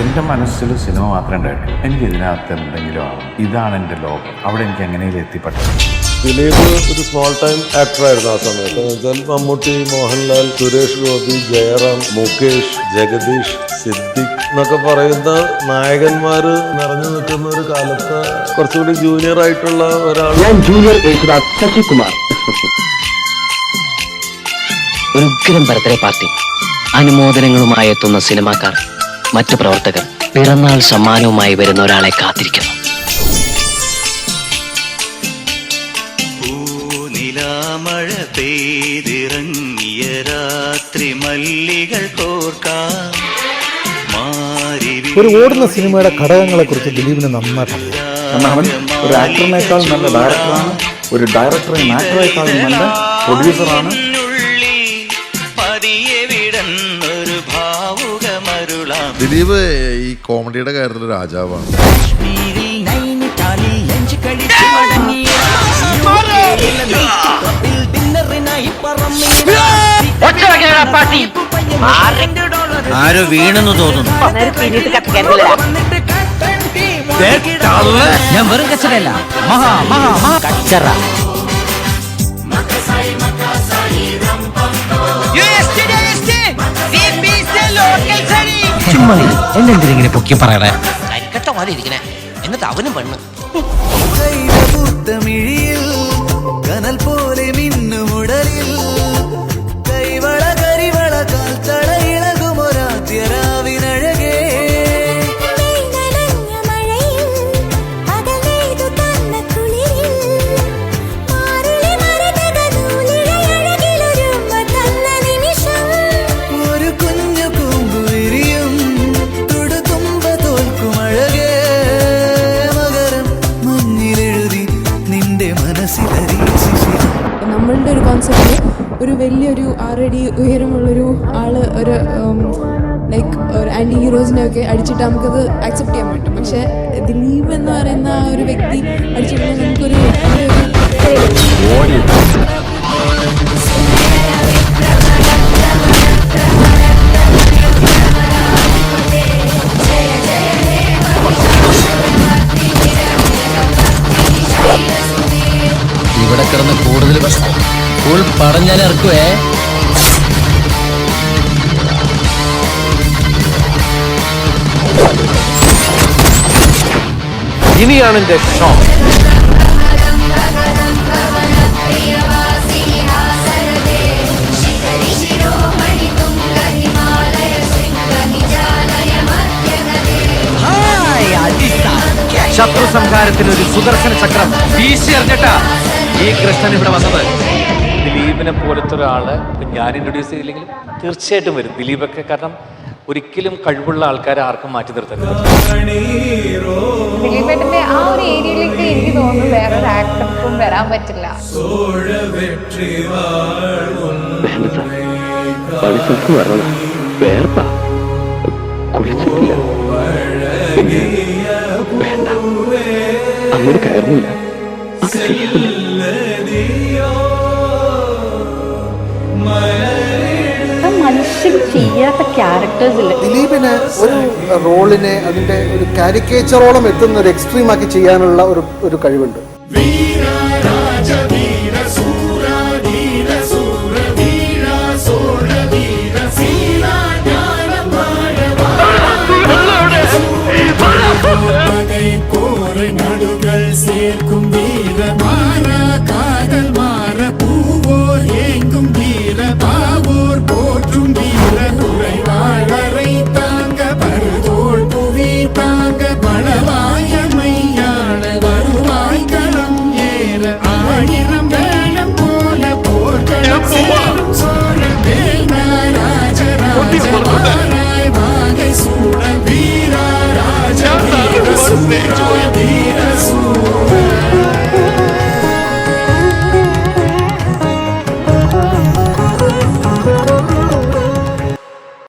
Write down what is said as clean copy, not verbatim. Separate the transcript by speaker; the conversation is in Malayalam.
Speaker 1: എൻ്റെ മനസ്സിൽ സിനിമ മാത്രമേ ഉണ്ടായിട്ടുള്ളൂ. എനിക്ക് ഇതിനകത്ത് എന്തെങ്കിലും ആവും, ഇതാണ് എൻ്റെ ലോകം, അവിടെ എനിക്ക് എങ്ങനെയെങ്കിലും എത്തിപ്പെട്ടത്.
Speaker 2: ദിലീപ് ഒരു സ്മോൾ ടൈം ആക്ടർ ആയിരുന്നു ആ സമയത്ത്. വെച്ചാൽ മമ്മൂട്ടി, മോഹൻലാൽ, സുരേഷ് ഗോപി, ജയറാം, മുകേഷ്, ജഗദീഷ്, സിദ്ദിഖ് എന്നൊക്കെ പറയുന്ന നായകന്മാര് നിറഞ്ഞു നിൽക്കുന്ന ഒരു കാലത്ത് കുറച്ചുകൂടി ജൂനിയർ ആയിട്ടുള്ള ഒരാൾ.
Speaker 3: ഞാൻ ജൂനിയർ യേശുദാസ് ശശികുമാർ. ഒരു ഉഗ്രം ബർത്ത്ഡേ പാർട്ടി, അനുമോദനങ്ങളുമായി എത്തുന്ന സിനിമാക്കാർ, മറ്റു പ്രവർത്തകർ, പിറന്നാൾ സമ്മാനവുമായി വരുന്ന ഒരാളെ കാത്തിരിക്കുന്നു.
Speaker 4: മഴ പെയ്തിറങ്ങിയ രാത്രി മല്ലികൾ കോർക്കാൻ.
Speaker 5: ഒരു ഓടുന്ന സിനിമയുടെ ഘടകങ്ങളെ കുറിച്ച് ദിലീപിന് നന്നായിട്ട്
Speaker 1: അവൻ ഒരു ആക്ടറിനേക്കാൾ നല്ല ഡയറക്ടറാണ്, ഒരു ഡയറക്ടറെയും ആക്ടറേക്കാളും നല്ല പ്രൊഡ്യൂസറാണ്.
Speaker 6: ദിലീപ് ഈ കോമഡിയുടെ കാര്യത്തിൽ രാജാവാണ്.
Speaker 4: ആരോ വീണെന്ന് തോന്നുന്നു.
Speaker 3: ഞാൻ വെറും കച്ചറയല്ല, മഹാ മഹാ മഹാ കച്ചറ. ചുമ്മാ എന്നെന്തിനെ പൊക്കി പറയണേ? കരിക്കട്ട പോലെ ഇരിക്കണേ, എന്നിട്ട് അവനും പെണ്ണ്.
Speaker 4: കനൽ പോലെ മിന്നുമുടലിൽ കൈവള കരിവള കാൽത്തട ഇളകുമൊരാത്യരാവിനഴകേ. ഒരു കുഞ്ഞു പൂമ്പുരിയും തുടുതുമ്പ തോൽക്കുമഴകേ. മകരം മഞ്ഞിലെഴുതി നിന്റെ മനസ്സിലറി.
Speaker 7: നമ്മളുടെ ഒരു കോൺസെപ്റ്റ് ഒരു വലിയൊരു 6 അടി ഉയരമുള്ളൊരു ആള് ഒരു ലൈക്ക് ഒരു ആൻറ്റി ഹീറോസിനെയൊക്കെ അടിച്ചിട്ട് നമുക്കത് ആക്സെപ്റ്റ് ചെയ്യാൻ പറ്റും. പക്ഷേ ദിലീപ് എന്ന് പറയുന്ന ആ ഒരു വ്യക്തി അടിച്ചിട്ടുണ്ടെങ്കിൽ നമുക്കൊരു
Speaker 3: ഇവിടെ കിടന്ന് കൂടുതൽ ഫുൾ പടം ഞാൻ ഇറക്കുവേ.
Speaker 2: ഇനിയാണ് എന്റെ ഷോ.
Speaker 8: ശത്രു സംഹാരത്തിന് ഒരു സുദർശന ചക്രം വീശി എറിഞ്ഞിട്ടാ ഈ കൃഷ്ണൻ ഇവിടെ വന്നത്. ദിലീപിനെ പോലത്തെ ഒരാള് ഞാൻ ഇൻട്രൊഡ്യൂസ് ചെയ്തില്ലെങ്കിലും തീർച്ചയായിട്ടും വരും ദിലീപൊക്കെ. കാരണം ഒരിക്കലും കഴിവുള്ള ആൾക്കാരെ ആർക്കും മാറ്റി നിർത്തരുത്.
Speaker 7: ദിലീപേട്ടന്റെ ആ ഒരു ഏരിയയിലേക്ക് എനിക്ക് തോന്നുന്നു വേറൊരു ആക്ടർക്കും വരാൻ പറ്റില്ല.
Speaker 3: അങ്ങനെ കയറുന്നില്ല, അത്
Speaker 7: മനുഷ്യൻ ചെയ്യാത്ത ക്യാരക്ടേഴ്സ് ഇല്ല.
Speaker 5: ദിലീപിന് ഒരു റോളിനെ അതിന്റെ ഒരു കാരിക്കേച്ചറോളം എത്തുന്ന ഒരു എക്സ്ട്രീം ആക്കി ചെയ്യാനുള്ള ഒരു കഴിവുണ്ട്.
Speaker 4: சேர்க்கும் வீர மாற காதல் மாற பூவோர் ஏங்கும் வீர பாவோர் போற்றும் வீர துறைவாழரை தாங்க பருதோள் புவி தாங்க பலவாயமையான வருவாய் களம் ஏற ஆயிரம் வேளம் போல போர்க்களம் சேரும் சோழ வேணா ராஜராஜ வாராய் வாகை சூழ வீரா ராஜ வீர சூழ